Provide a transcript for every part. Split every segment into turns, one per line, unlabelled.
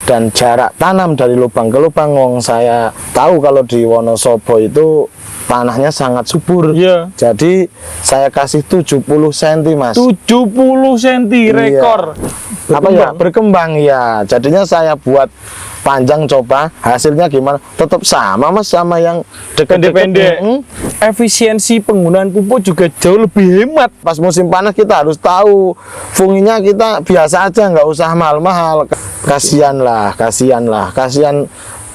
dan jarak tanam dari lubang ke lubang. Wong saya tahu kalau di Wonosobo itu tanahnya sangat subur.
Iya.
Jadi saya kasih 70 cm, Mas.
70 cm rekor.
Apa ya? Berkembang ya. Jadinya saya buat panjang, coba hasilnya gimana? Tetap sama, Mas, sama yang
Pendek-pendek. Efisiensi penggunaan pupuk juga jauh lebih hemat.
Pas musim panas kita harus tahu funginya, kita biasa aja, nggak usah mahal-mahal. Kasihan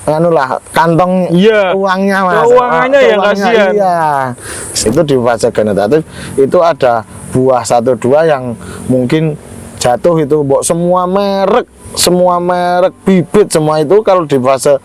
anu lah, kantong
Iya.
uangnya, Mas.
Keuangannya yang kasihan.
Iya. Itu di fase generatif itu ada buah 1-2 yang mungkin jatuh itu, semua merek bibit semua itu kalau di fase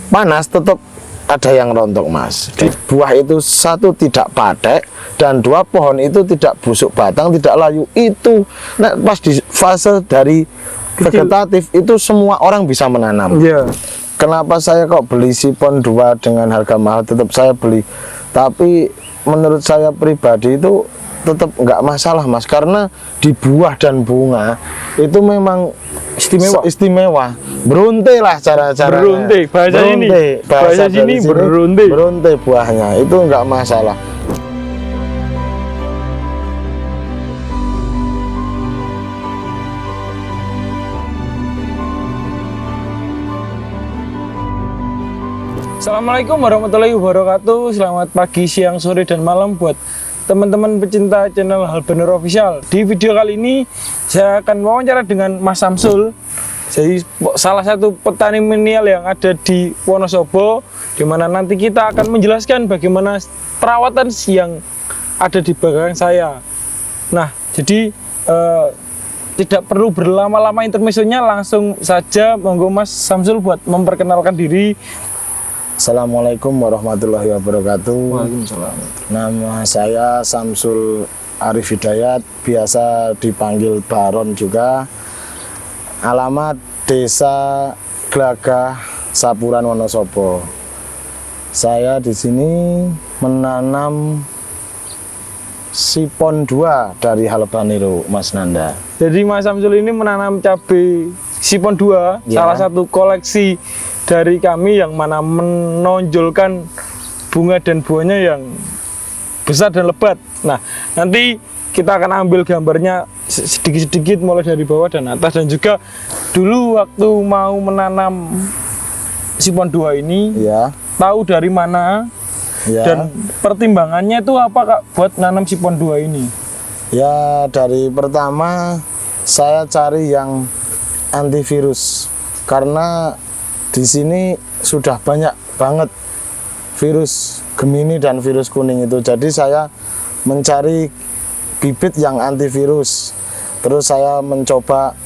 panas tetap ada yang rontok, Mas. Buah itu 1 tidak patek dan 2 pohon itu tidak busuk batang, tidak layu. Itu nah, pas di fase dari vegetatif itu semua orang bisa menanam.
Iya.
Kenapa saya kok beli sipon 2 dengan harga mahal? Tetap saya beli, tapi menurut saya pribadi itu tetap nggak masalah, Mas, karena di buah dan bunga itu memang istimewa. Berunte lah cara-cara.
Berunte, bahasa sini berunte.
Berunte buahnya itu nggak masalah.
Assalamualaikum warahmatullahi wabarakatuh. Selamat pagi, siang, sore, dan malam buat teman-teman pecinta channel Halbener Official. Di video kali ini saya akan wawancara dengan Mas Samsul. Jadi salah satu petani milenial yang ada di Wonosobo, di mana nanti kita akan menjelaskan bagaimana perawatan yang ada di belakang saya. Nah, jadi tidak perlu berlama-lama intermezzonya, langsung saja monggo Mas Samsul buat memperkenalkan diri.
Assalamualaikum warahmatullahi wabarakatuh.
Waalaikumsalam.
Nama saya Samsul Arif Hidayat, biasa dipanggil Baron juga. Alamat Desa Glagah, Sapuran, Wonosobo. Saya di sini menanam sipon 2 dari Halbanero, Mas Nanda.
Jadi Mas Samsul ini menanam cabai sipon 2,
Ya.
salah satu koleksi dari kami yang mana menonjolkan bunga dan buahnya yang besar dan lebat. Nah, nanti kita akan ambil gambarnya sedikit-sedikit mulai dari bawah dan atas, dan juga dulu waktu mau menanam sipon 2 ini
Ya,
tahu dari mana
ya.
dan pertimbangannya itu apa, Kak, buat nanam sipon 2 ini?
Ya, dari pertama saya cari yang antivirus karena di sini sudah banyak banget virus Gemini dan virus kuning itu. Jadi saya mencari bibit yang antivirus. Terus saya mencoba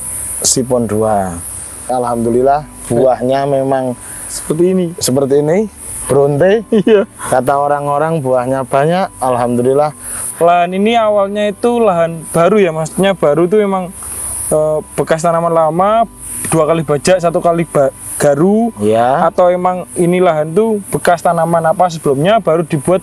sipon 2. Alhamdulillah buahnya memang
Seperti ini.
Bronte.
Iya.
Kata orang-orang buahnya banyak. Alhamdulillah.
Lahan ini awalnya itu lahan baru ya, maksudnya baru itu memang bekas tanaman lama, 2 kali bajak, 1 kali garu,
Ya.
atau emang ini lahan tuh bekas tanaman apa sebelumnya baru dibuat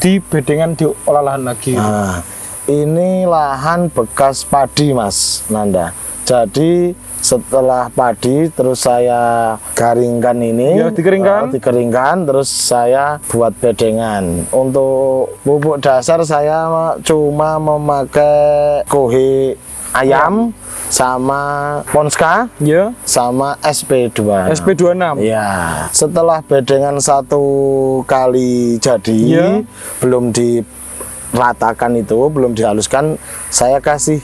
di bedengan, diolah lahan lagi.
Nah, ini lahan bekas padi, Mas Nanda. Jadi setelah padi terus saya garingkan ini.
Ya, dikeringkan.
Dikeringkan terus saya buat bedengan. Untuk pupuk dasar saya cuma memakai kohe ayam sama Ponska
Ya,
sama SP2.
SP26.
Ya, setelah bedengan 1 kali jadi,
Ya.
belum diratakan itu, belum dihaluskan, saya kasih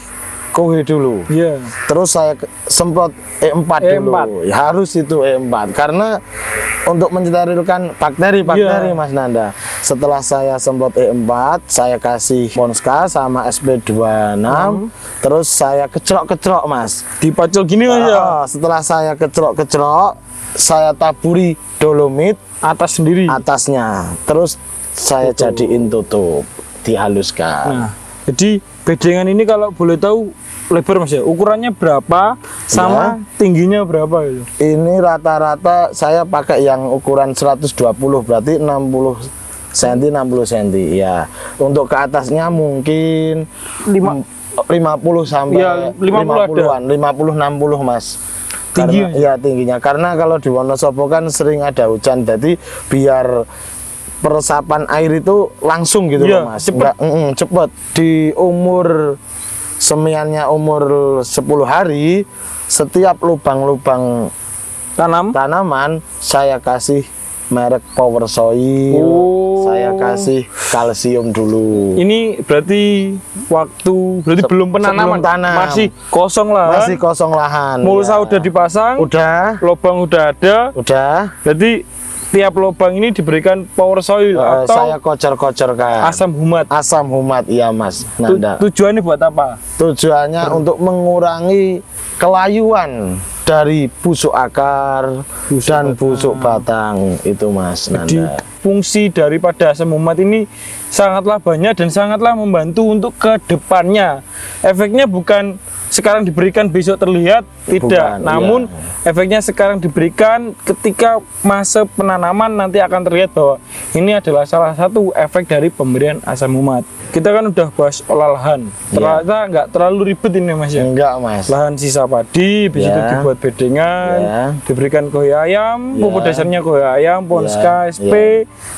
kohe dulu.
Ya.
Terus saya semprot E4 dulu. Ya, harus itu E4 karena untuk mensterilkan bakteri-bakteri,
Ya.
Mas Nanda. Setelah saya semprot E4, saya kasih Ponska sama SP26, terus saya kecrok-kecrok, Mas.
Dipacul gini Mas ya.
Setelah saya kecrok-kecrok, saya taburi dolomit
Atas sendiri.
atasnya. Terus saya jadiin tutup, dihaluskan.
Nah, jadi bedengan ini kalau boleh tahu lebar Mas ya, ukurannya berapa sama tingginya berapa gitu?
Ini rata-rata saya pakai yang ukuran 120, berarti 60 cm 60 cm ya. Untuk ke atasnya mungkin 50 sampai
Ya, 50 ada.
50-an, 50-60, Mas.
Tinggi,
karena ya tingginya karena kalau di Wonosobo kan sering ada hujan, jadi biar peresapan air itu langsung gitu
Iya,
loh Mas.
cepet.
Cepet di umur semiannya umur 10 hari, setiap lubang-lubang tanaman saya kasih merek Power Soil,
Oh.
saya kasih kalsium dulu.
Ini berarti belum penanaman,
sebelum tanam.
masih kosong lahan.
Masih kosong lahan.
Mulsa
ya.
udah dipasang,
Udah,
lubang udah ada.
udah.
Jadi tiap lubang ini diberikan Power Soil atau
Saya kocor-kocorkan.
asam humat.
Asam humat, iya Mas. Nanda.
Tujuannya buat apa?
Tujuannya untuk mengurangi kelayuan dari busuk akar dan busuk batang itu Mas
Jadi
Nanda.
fungsi daripada asam humat ini sangatlah banyak dan sangatlah membantu untuk kedepannya. Efeknya bukan sekarang diberikan besok terlihat, tidak.
Bukan,
Namun
iya.
efeknya sekarang diberikan ketika masa penanaman nanti akan terlihat bahwa ini adalah salah satu efek dari pemberian asam humat. Kita kan udah bahas olah lahan. Ternyata nggak terlalu ribet ini Mas ya.
Enggak Mas.
Lahan sisa padi, habis
Ya.
itu dibuat bedengan,
Ya.
diberikan kohe ayam,
Ya.
pupuk dasarnya kohe ayam, Ponska,
Ya.
SP,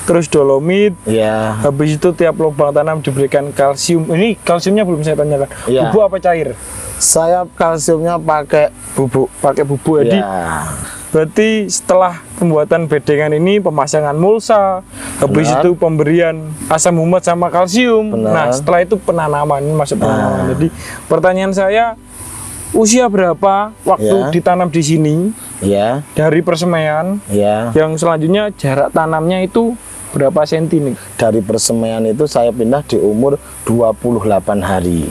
terus dolomit.
Ya.
Habis itu tiap lubang tanam diberikan kalsium. Ini kalsiumnya belum saya tanyakan.
Ya.
Bubuk apa cair?
Saya kalsiumnya pakai bubuk.
Pakai bubuk. Jadi
Ya.
berarti setelah pembuatan bedengan ini pemasangan mulsa, habis
Benar.
itu pemberian asam humat sama kalsium.
Benar.
Nah, setelah itu penanaman, ini masuk penanaman. Jadi pertanyaan saya, usia berapa waktu
Ya.
ditanam di sini
Ya.
dari persemaian?
Ya.
Yang selanjutnya jarak tanamnya itu berapa senti nih?
Dari persemaian itu saya pindah di umur 28 hari.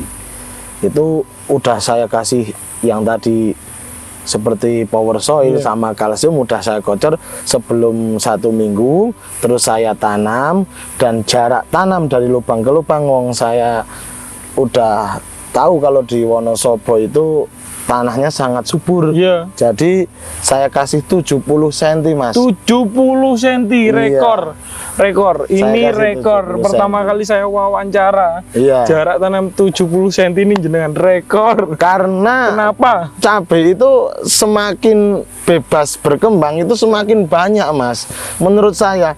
Itu udah saya kasih yang tadi seperti Power Soil
Iya.
sama kalsium udah saya kocor sebelum 1 minggu, terus saya tanam, dan jarak tanam dari lubang ke lubang wong saya udah tahu kalau di Wonosobo itu tanahnya sangat subur.
Iya.
Jadi saya kasih 70 cm Mas.
70 cm rekor. Rekor. Ini
Saya kasih
rekor
70
pertama
cm.
kali saya wawancara.
Iya.
Jarak tanam 70 cm ini jenengan rekor.
Karena
Kenapa?
cabai itu semakin bebas berkembang itu semakin banyak Mas. Menurut saya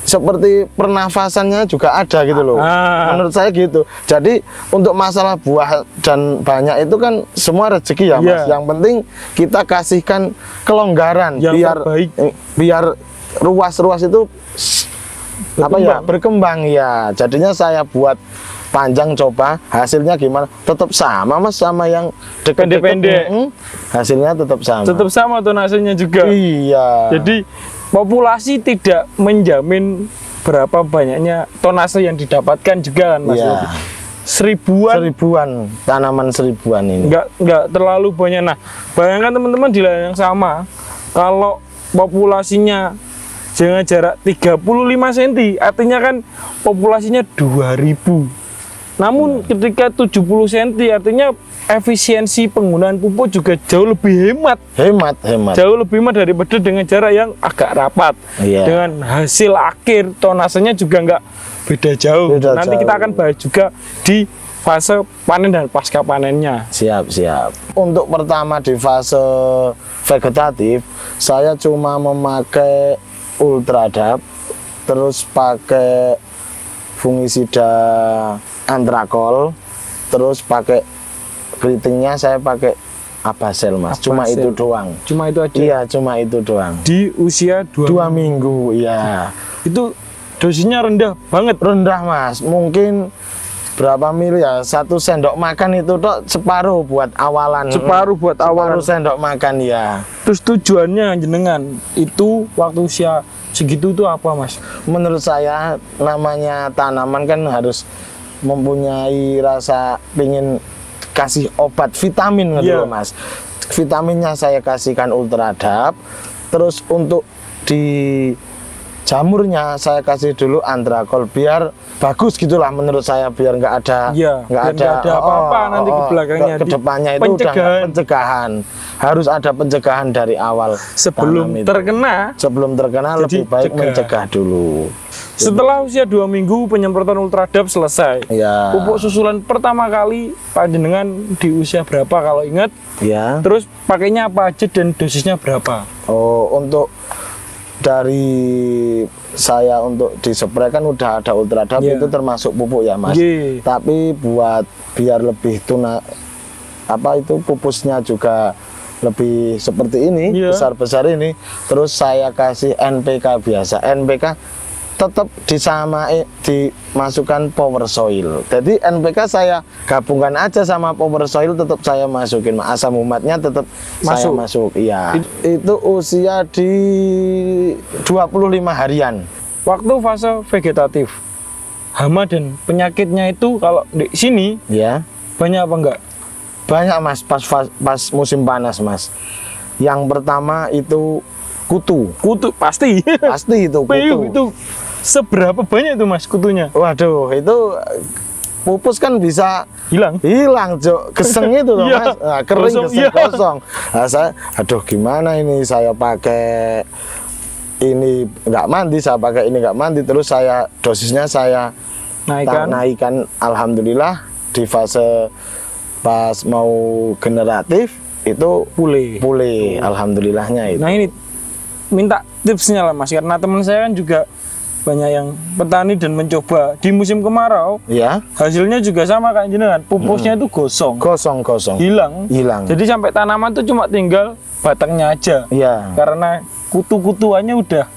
seperti pernafasannya juga ada gitu loh.
Ah.
Menurut saya gitu. Jadi untuk masalah buah dan banyak itu kan semua rezeki ya Mas.
Iya.
Yang penting kita kasihkan kelonggaran
Yang
biar
terbaik.
biar ruas-ruas itu berkembang ya. Jadinya saya buat panjang coba hasilnya gimana, tetap sama Mas sama yang deket-deket.
Pendek-pendek.
Hasilnya tetap sama.
Tetap sama tonasenya juga.
Iya.
Jadi populasi tidak menjamin berapa banyaknya tonase yang didapatkan juga kan Mas.
Iya.
Jadi, seribuan
tanaman seribuan ini.
nggak terlalu banyak. Nah, bayangkan teman-teman di lahan yang sama, kalau populasinya dengan jarak 35 cm, artinya kan populasinya 2000. Namun ketika 70 cm, artinya efisiensi penggunaan pupuk juga jauh lebih hemat.
Hemat.
Jauh lebih hemat daripada dengan jarak yang agak rapat.
Iya.
Dengan hasil akhir tonasenya juga nggak beda jauh.
Beda
Nanti kita
jauh.
akan bahas juga di fase panen dan pasca panennya.
Siap. Untuk pertama di fase vegetatif, saya cuma memakai Ultradap, terus pakai fungisida antrakol, terus pakai keritingnya saya pakai Abasel Mas. Cuma
Abasel.
itu doang.
Cuma itu aja.
Iya, cuma itu doang.
Di usia
2 minggu, iya.
itu dosisnya rendah banget.
Rendah Mas, mungkin berapa mili ya? 1 sendok makan itu tok separuh buat awalan.
Separuh buat awalan.
Separuh sendok makan ya.
Terus tujuannya jenengan itu waktu usia segitu tuh apa Mas?
Menurut saya namanya tanaman kan harus mempunyai rasa pingin kasih obat vitamin gitu
Iya.
loh Mas. Vitaminnya saya kasihkan Ultradap. Terus untuk di jamurnya saya kasih dulu antrakol biar bagus gitulah menurut saya, biar nggak ada
Iya, biar nggak ada apa-apa nanti ke belakangnya.
ke depannya itu udah
Pencegahan.
pencegahan. Harus ada pencegahan dari awal
Sebelum
tanam itu.
terkena.
Sebelum terkena
Jadi
lebih baik
cegah.
mencegah dulu.
Setelah usia 2 minggu penyemprotan Ultradap selesai.
Ya.
Pupuk susulan pertama kali panjenengan di usia berapa kalau ingat?
Ya.
Terus pakainya apa aja dan dosisnya berapa?
Oh, untuk dari saya untuk dispray kan udah ada Ultradap,
Iya.
itu termasuk pupuk ya Mas.
Iya.
Tapi buat biar lebih itu pupusnya juga lebih seperti ini,
Iya.
besar-besar ini. Terus saya kasih NPK biasa. NPK tetap dimasukkan power soil. Jadi NPK saya gabungkan aja sama power soil, tetap saya masukin. Asam umatnya tetap saya
Masuk.
masuk. Iya. Itu usia di 25 harian.
Waktu fase vegetatif, hama dan penyakitnya itu kalau di sini
Ya.
banyak apa enggak?
Banyak Mas, pas musim panas Mas. Yang pertama itu kutu.
Kutu pasti.
Pasti itu
Piu,
kutu.
itu seberapa banyak itu Mas kutunya?
Waduh, itu pupus kan bisa
Hilang.
hilang, Jok. Geseng itu loh
Iya.
Mas. Nah, kering
Kosong,
geseng
iya.
kosong. Nah, aduh gimana ini, saya pakai ini nggak mandi, saya pakai ini nggak mandi, terus saya dosisnya saya naikkan. Alhamdulillah di fase pas mau generatif itu pulih, alhamdulillahnya itu.
Nah ini minta tipsnya lah Mas, karena teman saya kan juga banyak yang petani dan mencoba di musim kemarau,
Ya,
hasilnya juga sama kayak jenengan, pupusnya itu gosong,
kosong
hilang.
Jadi
Sampai tanaman tuh cuma tinggal batangnya aja,
ya,
karena kutu-kutuannya udah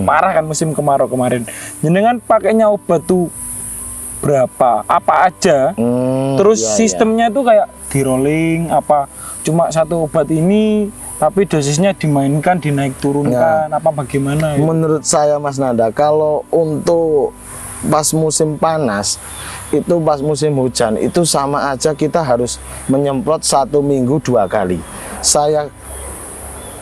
parah kan musim kemarau kemarin. Jenengan pakainya obat tuh berapa, apa aja, terus
ya,
sistemnya tuh kayak di rolling apa, cuma satu obat ini tapi dosisnya dimainkan, dinaik turunkan, apa bagaimana ya?
Menurut saya Mas Nanda, kalau untuk pas musim panas itu pas musim hujan itu sama aja kita harus menyemprot 1 minggu 2 kali. Saya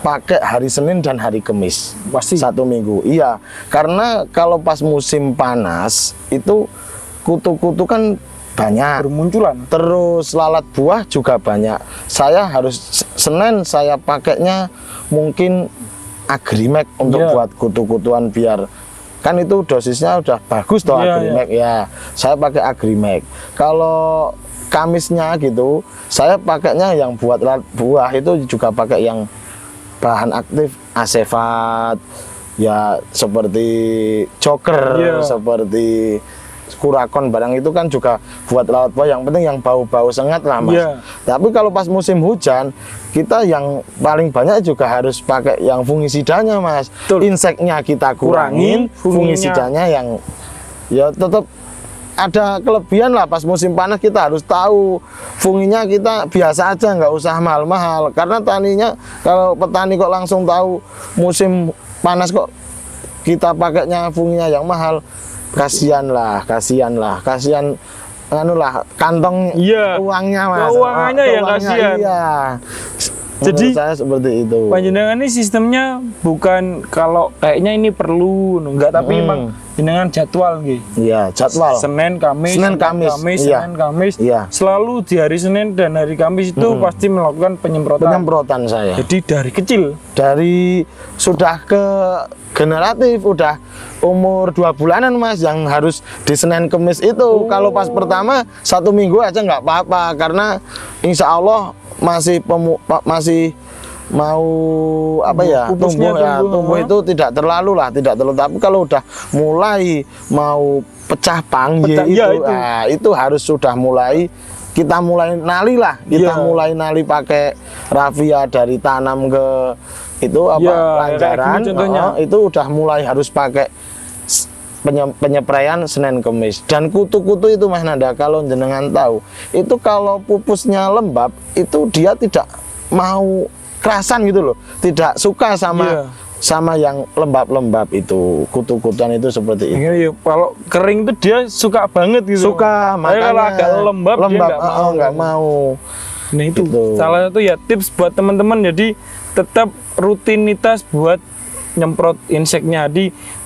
pakai hari Senin dan hari Kamis.
Pasti
1 minggu. Iya, karena kalau pas musim panas itu kutu-kutu kan banyak.
bermunculan.
Terus lalat buah juga banyak. Saya harus Senin saya pakainya mungkin Agrimek untuk
Iya.
buat kutu-kutuan, biar kan itu dosisnya udah bagus toh.
Iya,
Agrimek ya. Saya pakai Agrimek. Kalau Kamisnya gitu, saya pakainya yang buat lalat buah itu juga pakai yang bahan aktif Asefat, ya seperti Joker,
Iya.
seperti Kurakon, barang itu kan juga buat lalat buah, yang penting yang bau-bau sengat lah Mas.
Iya.
Tapi kalau pas musim hujan, kita yang paling banyak juga harus pakai yang fungisidanya Mas.
Betul.
Inseknya kita kurangin, fungisidanya yang ya tetap ada kelebihan lah. Pas musim panas kita harus tahu funginya kita biasa aja, nggak usah mahal-mahal, karena kalau petani kok langsung tahu musim panas kok kita pakainya funginya yang mahal, kasihan anu lah kantong
Iya.
uangnya Mas.
Keuangannya yang kasihan.
Iya.
Jadi,
Menurut saya seperti itu.
Panjenengan ini sistemnya bukan kalau kayaknya ini perlu, enggak, tapi memang jenengan jadwal gitu.
Iya, jadwal.
Senin, Kamis,
Senin, Kamis. Iya.
Senin, Kamis.
Iya.
Selalu di hari Senin dan hari Kamis itu pasti melakukan penyemprotan.
Penyemprotan saya.
Jadi dari kecil.
Dari sudah ke generatif, udah umur 2 bulanan Mas, yang harus di Senin Kemis itu. Kalau pas pertama 1 minggu aja nggak apa-apa, karena insya Allah masih mau apa ya,
Pupusnya
tumbuh itu tidak terlalu. Tapi kalau udah mulai mau pecah panggil
Iya,
itu, itu harus sudah mulai, kita mulai nali lah,
Iya.
mulai nali pakai rafia dari tanam ke itu apa,
Iya,
lancaran,
kayak gini contohnya.
itu udah mulai harus pakai penyepraian Senin Kemis. Dan kutu-kutu itu Mas Nanda, kalau jenengan tahu, itu kalau pupusnya lembab itu dia tidak mau kerasan gitu loh, tidak suka
Iya.
sama yang lembab-lembab itu, kutu-kutuan itu seperti itu.
Iya, kalau kering tuh dia suka banget gitu.
Suka,
Tapi kalau agak lembab dia
nggak mau.
Nah itu
Gitu.
salah satu ya tips buat teman-teman, jadi tetap rutinitas buat nyemprot inseknya.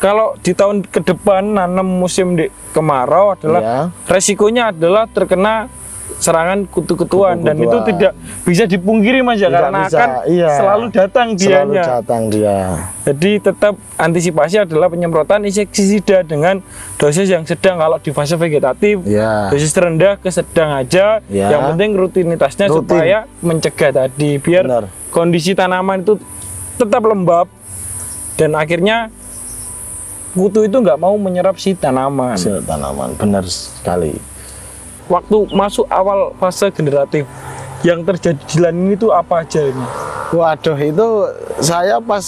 Kalau di tahun ke depan nanam musim di kemarau adalah
Iya.
resikonya adalah terkena serangan kutu-kutuan, dan itu
Kutu-kutuan.
tidak bisa dipungkiri Mas ya,
Nggak
karena
bisa,
akan
iya.
selalu datang
Selalu
dianya.
datang dia.
Jadi tetap antisipasi adalah penyemprotan insektisida dengan dosis yang sedang. Kalau di fase vegetatif,
Ya.
dosis terendah ke sedang aja.
Ya.
Yang penting rutinitasnya
Rutin.
supaya mencegah tadi, biar
Benar.
kondisi tanaman itu tetap lembab dan akhirnya kutu itu nggak mau menyerap si tanaman.
Hasil tanaman, benar sekali.
Waktu masuk awal fase generatif, yang terjadi di lahan ini tuh apa aja ini?
Waduh, itu saya pas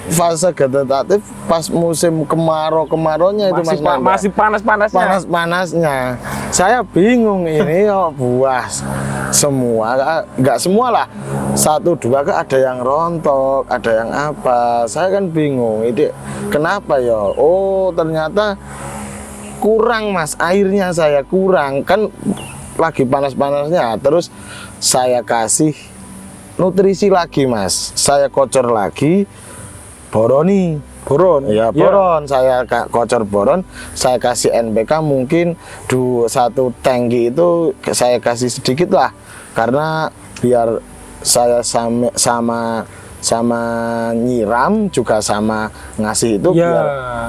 fase vegetatif pas musim kemarau-kemaraunya itu Mas Nanda.
Masih panas-panasnya.
Panas-panasnya. Saya bingung ini buah semua, nggak semua lah. 1-2 kan ada yang rontok, ada yang apa. Saya kan bingung, ini kenapa ya? Oh, ternyata kurang Mas, airnya saya kurang. Kan lagi panas-panasnya. Terus saya kasih nutrisi lagi Mas. Saya kocor lagi boroni.
Boron.
Ya boron, saya kocor boron, saya kasih NPK mungkin 1 tangki itu saya kasih sedikit lah, karena biar saya sama nyiram juga sama ngasih itu
Ya,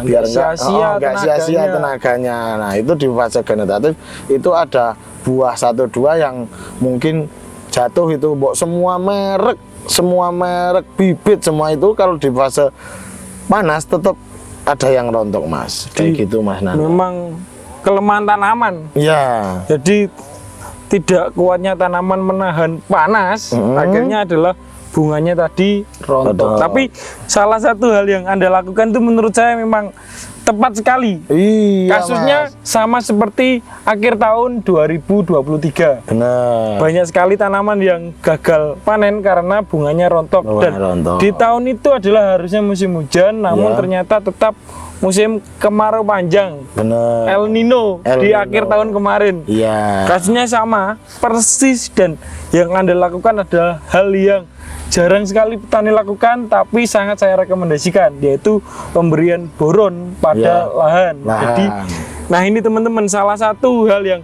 biar
nggak sia-sia
nggak sia-sia tenaganya. Nah itu di fase generatif itu ada buah 1-2 yang mungkin jatuh itu, semua merek bibit semua itu kalau di fase panas tetap ada yang rontok Mas, kayak gitu Mas Nanda.
Memang kelemahan tanaman.
Ya,
Jadi tidak kuatnya tanaman menahan panas, akhirnya adalah bunganya tadi rontok.
Rontok.
Tapi salah satu hal yang Anda lakukan itu menurut saya memang tepat sekali.
iya
Kasusnya
Mas.
sama seperti akhir tahun 2023.
Benar.
Banyak sekali tanaman yang gagal panen karena bunganya rontok.
Bunganya
Dan
rontok.
di tahun itu adalah harusnya musim hujan, namun
Ya.
ternyata tetap musim kemarau panjang.
Benar.
El Nino
El
di
Nino.
akhir tahun kemarin.
Iya.
Kasusnya sama, persis, dan yang Anda lakukan adalah hal yang jarang sekali petani lakukan, tapi sangat saya rekomendasikan, yaitu pemberian boron pada
Ya,
lahan.
lahan.
Jadi, nah ini teman-teman salah satu hal yang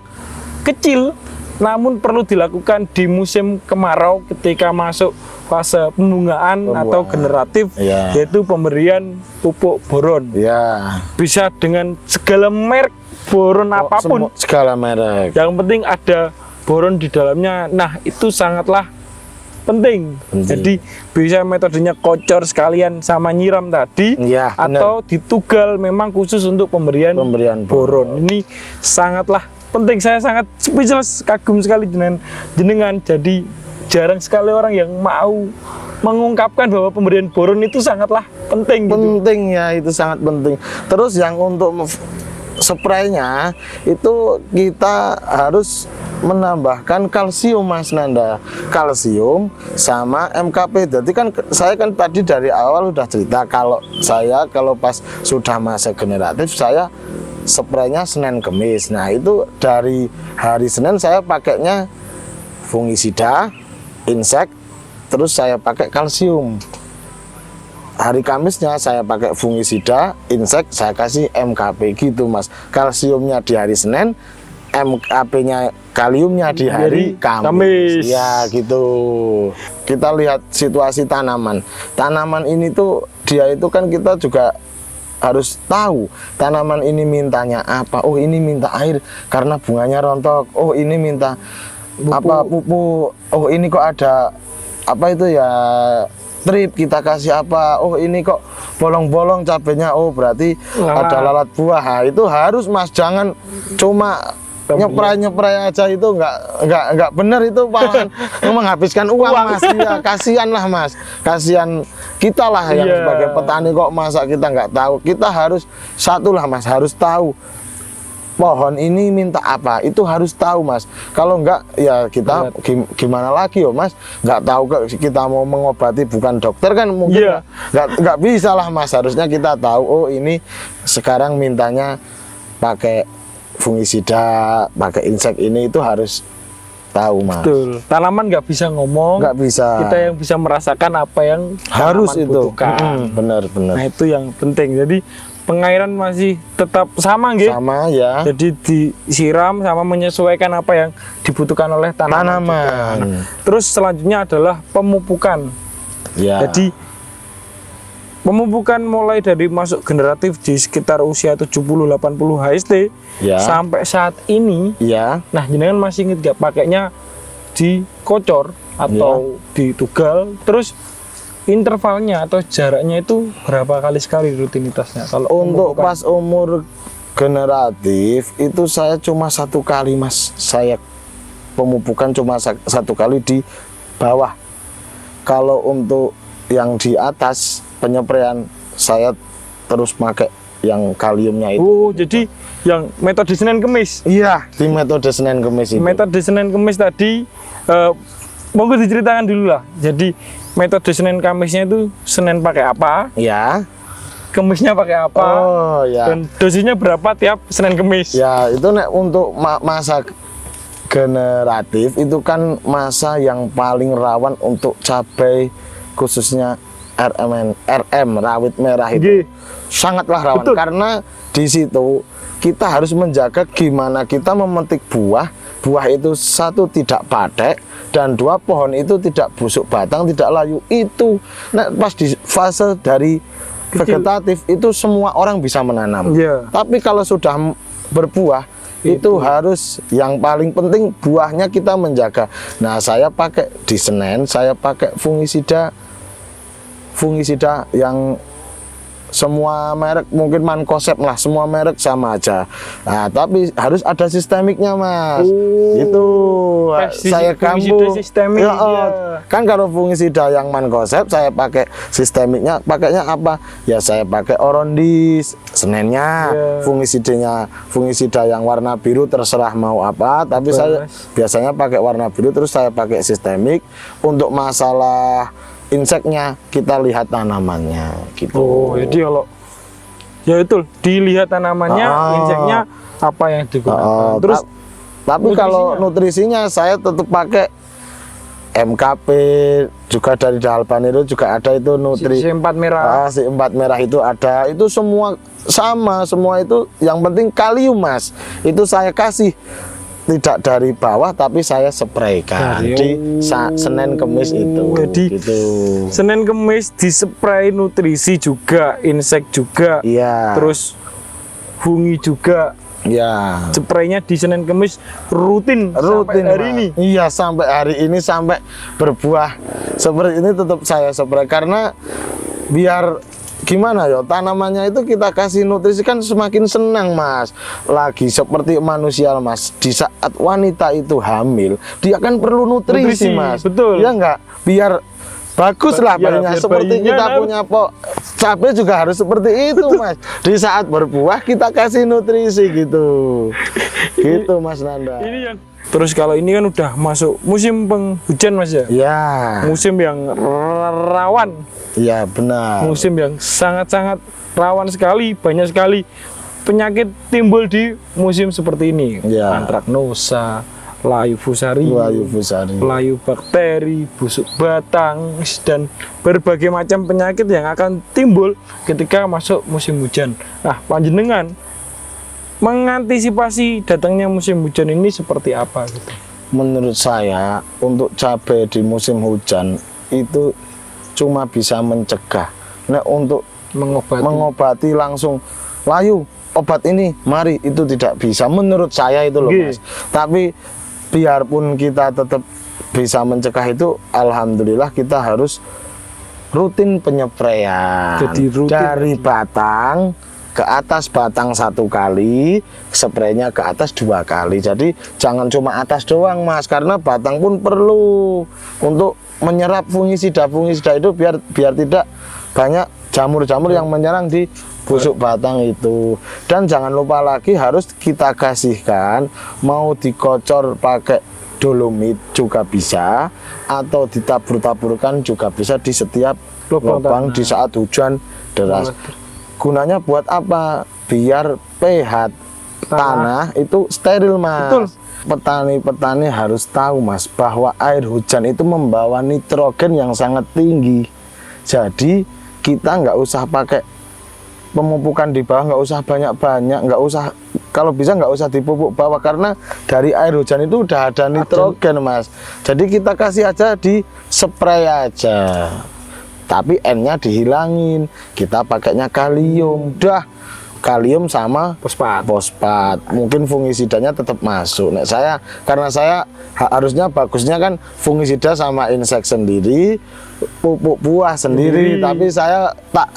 kecil, namun perlu dilakukan di musim kemarau ketika masuk fase pembungaan atau generatif,
Ya.
yaitu pemberian pupuk boron.
Ya.
Bisa dengan segala merek boron apapun,
Segala merek.
yang penting ada boron di dalamnya. Nah itu sangatlah penting. Jadi bisa metodenya kocor sekalian sama nyiram tadi,
Iya, benar.
atau ditugal memang khusus untuk pemberian
Pemberian
boron. Ini sangatlah penting. Saya sangat speechless, kagum sekali dengan jenengan. Jadi jarang sekali orang yang mau mengungkapkan bahwa pemberian boron itu sangatlah penting. Gitu.
Penting ya, itu sangat penting. Terus yang untuk spraynya itu kita harus menambahkan kalsium Mas Nanda, kalsium sama MKP. Jadi kan saya kan tadi dari awal udah cerita kalau pas sudah masa generatif saya spraynya Senin Kemis. Nah itu dari hari Senin saya pakainya fungisida, insek, terus saya pakai kalsium. Hari Kamisnya saya pakai fungisida, insek, saya kasih MKP gitu Mas. Kalsiumnya di hari Senin, MKP-nya kaliumnya di hari Kamis. Ya gitu. Kita lihat situasi tanaman. Tanaman ini tuh dia itu kan kita juga harus tahu tanaman ini mintanya apa. Oh ini minta air karena bunganya rontok. Oh ini minta pupuk. Oh ini kok ada apa itu ya, trip, kita kasih apa. Oh ini kok bolong-bolong cabenya. Oh berarti ada lalat buah. Nah, itu harus Mas, jangan cuma nyepray aja, itu nggak bener, itu malahan menghabiskan uang Mas. Iya, kasihan lah Mas, kasihan kita lah yang sebagai petani kok masa kita nggak tahu. Kita harus satu lah Mas, harus tahu pohon ini minta apa, itu harus tahu Mas. Kalau enggak ya kita gimana lagi yo Mas, nggak tahu kita mau mengobati, bukan dokter kan mungkin nggak bisa lah Mas. Harusnya kita tahu, oh ini sekarang mintanya pakai fungisida, pakai insek, ini itu harus tahu Mas.
Betul. Tanaman nggak bisa ngomong,
nggak bisa.
Kita yang bisa merasakan apa yang
harus
tanaman
itu
butuhkan.
benar.
Nah itu yang penting. Jadi pengairan masih tetap sama nggih.
Sama ya.
Jadi disiram sama menyesuaikan apa yang dibutuhkan oleh tanaman.
Tanaman.
Terus selanjutnya adalah pemupukan.
Ya.
Jadi pemupukan mulai dari masuk generatif di sekitar usia 70-80 HST
Ya.
sampai saat ini.
Ya.
Nah, jenengan masih inget gak pakainya dikocor atau ditugal, terus intervalnya atau jaraknya itu berapa kali sekali rutinitasnya? Kalau
Untuk
pemupukan?
pas umur generatif itu saya cuma 1 kali mas, saya pemupukan cuma 1 kali di bawah. Kalau untuk yang di atas penyepraian saya terus pakai yang kaliumnya itu.
Oh, jadi yang metode Senin Kemis.
Iya, di metode Senin Kemis itu.
Metode Senin Kemis tadi monggo diceritakan dulu lah. Jadi metode Senin Kamisnya itu Senin pakai apa,
Ya.
Kemisnya pakai apa,
Oh ya.
dan dosisnya berapa tiap Senin Kemis.
Ya, itu nek untuk masa generatif itu kan masa yang paling rawan untuk cabai khususnya RM rawit merah itu.
Nggih.
Sangatlah rawan.
Betul.
Karena di situ kita harus menjaga gimana kita memetik buah. Buah itu satu tidak patek dan 2 pohon itu tidak busuk batang, tidak layu. Itu nah, pas di fase dari
Kecil.
vegetatif itu semua orang bisa menanam.
Iya.
Tapi kalau sudah berbuah itu harus yang paling penting buahnya kita menjaga. Nah, saya pakai di Senen, saya pakai fungisida yang semua merek mungkin Mancozeb lah, semua merek sama aja. Nah, tapi harus ada sistemiknya mas.
Oh.
Itu saya
Fungisida
kambuh.
sistemik,
Ya,
iya.
kan kalau fungisida yang Mancozeb saya pakai sistemiknya, pakainya apa? Ya saya pakai Orondis, Senennya,
Iya.
fungisida yang warna biru terserah mau apa. Tapi saya biasanya pakai warna biru, terus saya pakai sistemik. Untuk masalah inseknya kita lihat tanamannya gitu.
Oh, jadi kalau ya betul dilihat tanamannya, inseknya apa yang digunakan. Terus
tapi kalau nutrisinya saya tetap pakai MKP, juga dari Dalbanero juga ada itu nutri.
si 4 merah.
Si 4 merah itu ada. Itu semua sama, semua itu yang penting kalium mas. Itu saya kasih tidak dari bawah tapi saya spraykan di Senin Kemis itu.
Jadi
gitu.
Senin Kemis dispray nutrisi juga, insek juga,
Iya.
terus fungi juga.
Ya.
Spraynya di Senin Kemis rutin sampai hari
Mas.
ini.
Iya, sampai hari ini, sampai berbuah seperti ini tetap saya spray karena biar gimana ya, tanamannya itu kita kasih nutrisi kan semakin senang mas. Lagi seperti manusia mas, di saat wanita itu hamil dia kan perlu nutrisi mas.
Betul.
Ya enggak, biar bagus lah
Ya,
bayinya.
biar
Seperti
bayinya
kita punya cabai juga harus seperti itu mas. Di saat berbuah kita kasih nutrisi gitu. Gitu mas Nanda.
Ini yang terus kalau ini kan udah masuk musim penghujan mas ya.
Ya.
Musim yang rawan.
Iya benar.
Musim yang sangat-sangat rawan sekali, banyak sekali penyakit timbul di musim seperti ini.
Ya.
Antraknosa, layu fusari, layu bakteri, busuk batang, dan berbagai macam penyakit yang akan timbul ketika masuk musim hujan. Nah, panjenengan mengantisipasi datangnya musim hujan ini seperti apa gitu?
Menurut saya untuk cabai di musim hujan itu cuma bisa mencegah. Nah, untuk mengobati langsung layu obat ini mari itu tidak bisa menurut saya itu loh mas. Tapi biarpun kita tetap bisa mencegah itu, alhamdulillah kita harus rutin penyempraian.
Jadi rutin
dari batang ke atas batang 1 kali, spraynya ke atas 2 kali. Jadi jangan cuma atas doang mas, karena batang pun perlu untuk menyerap fungisida itu biar tidak banyak jamur-jamur yang menyerang di busuk batang itu. Dan jangan lupa lagi harus kita kasihkan, mau dikocor pakai dolomit juga bisa, atau ditabur-taburkan juga bisa di setiap lubang di saat hujan deras. Gunanya buat apa? Biar pH tanah itu steril mas.
Betul.
Petani-petani harus tahu mas bahwa air hujan itu membawa nitrogen yang sangat tinggi. Jadi kita nggak usah pakai pemupukan di bawah nggak usah banyak-banyak, nggak usah, kalau bisa nggak usah dipupuk bawah, karena dari air hujan itu udah ada nitrogen Mas. Jadi kita kasih aja di spray aja, tapi N-nya dihilangin, kita pakainya kalium, udah kalium sama fosfat. Mungkin fungisidanya tetap masuk. Nah, karena saya harusnya bagusnya kan fungisida sama insek sendiri, pupuk buah sendiri, tapi saya tak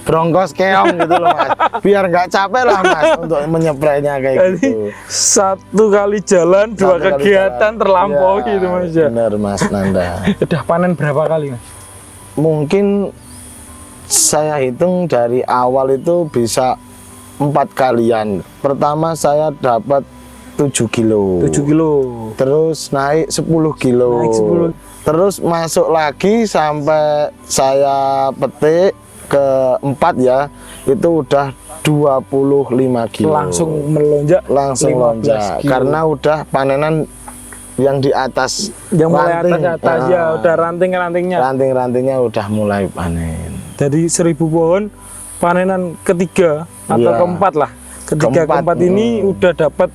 bronkos keong gitu loh Mas, biar nggak capek lah Mas untuk menyeprainya kayak gitu.
Satu kali jalan, dua kegiatan terlampaui
Ya,
itu Mas ya.
bener Mas Nanda.
Udah panen berapa kali Mas?
Mungkin saya hitung dari awal itu bisa 4 kalian. Pertama saya dapat 7 kilo.
7 kilo.
Terus naik 10 kilo.
Naik 10.
Terus masuk lagi sampai saya petik ke 4 ya. Itu udah 25 kilo.
Langsung melonjak.
Langsung
15
lonjak.
kilo.
Karena udah panenan yang di atas,
yang mulai atas ya, udah ranting-rantingnya.
Ranting-rantingnya udah mulai panen.
Dari 1000 pohon panenan ketiga atau
Iya.
keempat lah. Keempat ini udah dapat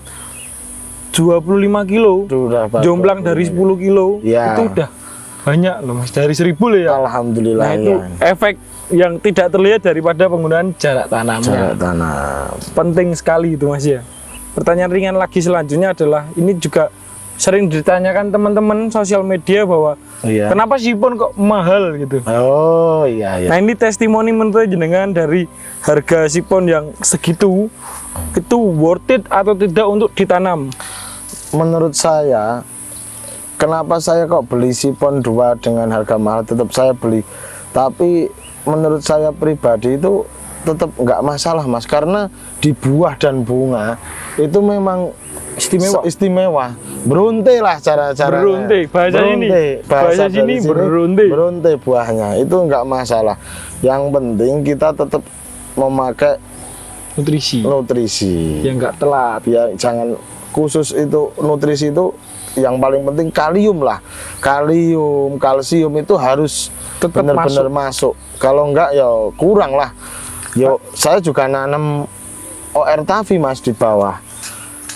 25 kilo.
Sudah dapat.
Jomplang dari 10 kilo.
Iya.
Itu udah banyak loh Mas, dari 1000 loh ya.
Alhamdulillah.
Nah itu
ya.
efek yang tidak terlihat daripada penggunaan jarak tanamnya.
Jarak tanam.
Penting sekali itu Mas ya. Pertanyaan ringan lagi selanjutnya adalah, ini juga sering ditanyakan teman-teman sosial media bahwa
Iya.
kenapa sipon kok mahal gitu.
Oh iya iya.
Nah ini testimoni menurut jenengan dari harga sipon yang segitu, itu worth it atau tidak untuk ditanam?
Menurut saya, kenapa saya kok beli sipon 2 dengan harga mahal, tetap saya beli. Tapi menurut saya pribadi itu tetap nggak masalah Mas, karena di buah dan bunga itu memang istimewa. Berunte lah cara-cara.
Berunte, bahasa ini. Bahasa sini berunte.
Berunte buahnya itu nggak masalah. Yang penting kita tetap memakai nutrisi.
Yang nggak telat.
Ya jangan, khusus itu nutrisi itu yang paling penting kalium lah. Kalium, kalsium itu harus
Tetap
benar-benar masuk. Kalau enggak ya kurang lah. Yo, saya juga nanam OR Tavi Mas di bawah.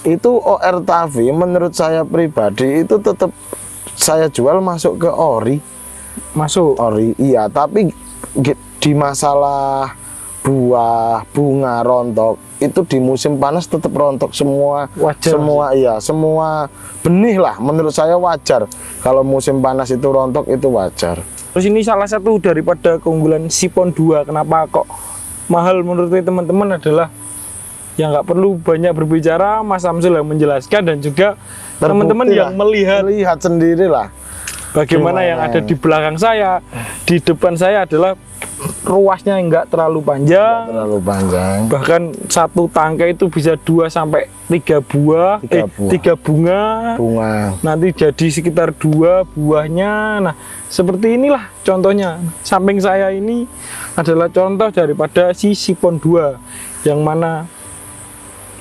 Itu OR Tavi menurut saya pribadi itu tetap saya jual masuk ke ori.
Masuk.
Ori, iya, tapi di masalah buah, bunga, rontok itu di musim panas tetap rontok semua.
Wajar,
semua iya, semua benih lah menurut saya wajar. Kalau musim panas itu rontok itu wajar.
Terus ini salah satu daripada keunggulan sipon 2, kenapa kok mahal menurut teman-teman adalah yang nggak perlu banyak berbicara, Mas Samsul yang menjelaskan dan juga teman-teman yang melihat
sendiri lah
bagaimana yang ada di belakang saya, di depan saya adalah ruasnya nggak terlalu panjang. Bahkan satu tangkai itu bisa 2 sampai 3 buah, 3 bunga. Nanti jadi sekitar 2 buahnya. Nah, seperti inilah contohnya. Samping saya ini adalah contoh daripada si sipon 2 yang mana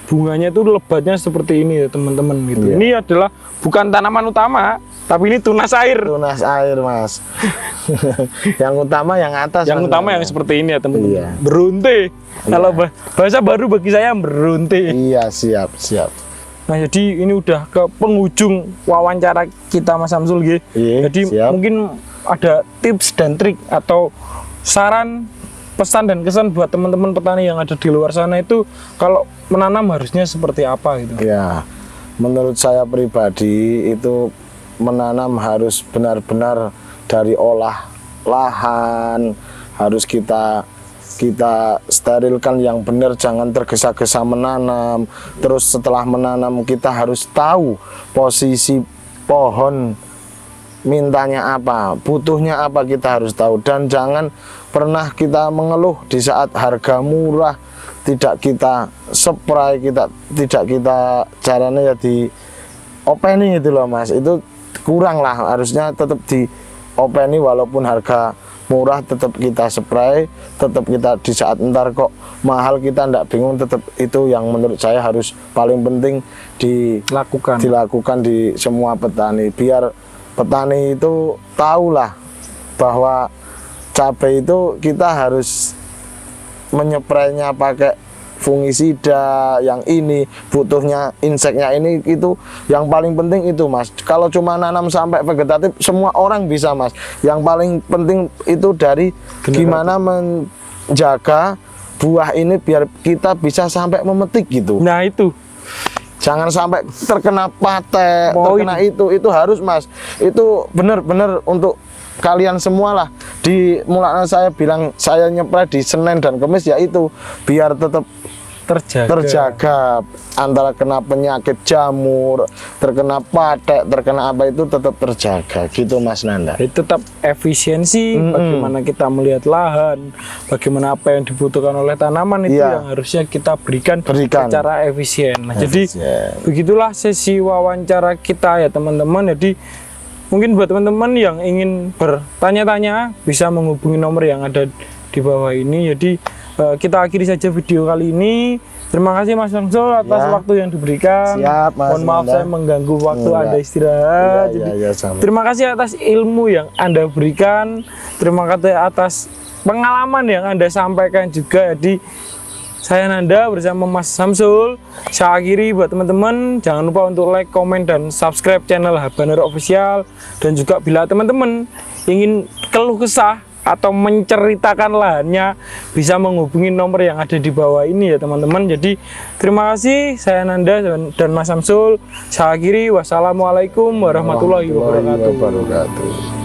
bunganya itu lebatnya seperti ini ya teman-teman gitu.
Iya.
Ini adalah bukan tanaman utama, tapi ini tunas air.
Tunas air Mas. Yang utama yang atas.
Yang utama yang seperti ini ya teman-teman.
Iya.
Berunte. Kalau bahasa baru bagi saya berunte.
Iya, siap.
Nah jadi ini udah ke penghujung wawancara kita Mas Samsul gitu.
Iya,
Jadi
siap.
mungkin ada tips dan trik atau saran, pesan dan kesan buat teman-teman petani yang ada di luar sana itu kalau menanam harusnya seperti apa gitu.
Ya, menurut saya pribadi itu menanam harus benar-benar dari olah lahan, harus kita sterilkan yang benar, jangan tergesa-gesa menanam. Terus setelah menanam kita harus tahu posisi pohon mintanya apa, butuhnya apa, kita harus tahu. Dan jangan pernah kita mengeluh di saat harga murah, tidak kita spray, tidak kita caranya ya di openi itu loh Mas, itu kurang lah, harusnya tetap di openi walaupun harga murah tetap kita spray, tetap kita di saat ntar kok mahal kita ndak bingung, tetap itu yang menurut saya harus paling penting dilakukan di semua petani, biar petani itu tahulah bahwa cabai itu kita harus menyeprainya pakai fungisida, yang ini butuhnya inseknya ini, itu yang paling penting itu Mas. Kalau cuma nanam sampai vegetatif semua orang bisa Mas. Yang paling penting itu dari gimana menjaga buah ini biar kita bisa sampai memetik gitu.
Nah itu
Jangan sampai terkena patek,
Oh,
terkena itu harus Mas. Itu benar-benar untuk kalian semua lah. Di mulanya saya bilang saya nyepray di Senin dan Kamis ya itu biar tetap terjaga antara kena penyakit jamur, terkena patek, terkena apa itu tetap terjaga gitu Mas Nanda.
Jadi tetap efisiensi, bagaimana kita melihat lahan, bagaimana apa yang dibutuhkan oleh tanaman itu
Iya.
yang harusnya kita berikan
Berikan.
secara efisien. Nah, jadi
Efisien.
begitulah sesi wawancara kita ya teman-teman. Jadi mungkin buat teman-teman yang ingin bertanya-tanya bisa menghubungi nomor yang ada di bawah ini. Jadi kita akhiri saja video kali ini. Terima kasih Mas Samsul atas
Ya.
waktu yang diberikan.
Siap, Mas
Mohon maaf
Nanda.
saya mengganggu waktu
Enggak.
Anda istirahat. Jadi,
Iya, sama.
terima kasih atas ilmu yang Anda berikan. Terima kasih atas pengalaman yang Anda sampaikan juga. Jadi saya Nanda bersama Mas Samsul. Saya akhiri buat teman-teman. Jangan lupa untuk like, komen, dan subscribe channel Habanero Official. Dan juga bila teman-teman ingin keluh kesah atau menceritakan lahannya, bisa menghubungi nomor yang ada di bawah ini ya teman-teman. Jadi terima kasih, saya Nanda dan Mas Samsul. Saya akhiri, wassalamualaikum warahmatullahi wabarakatuh.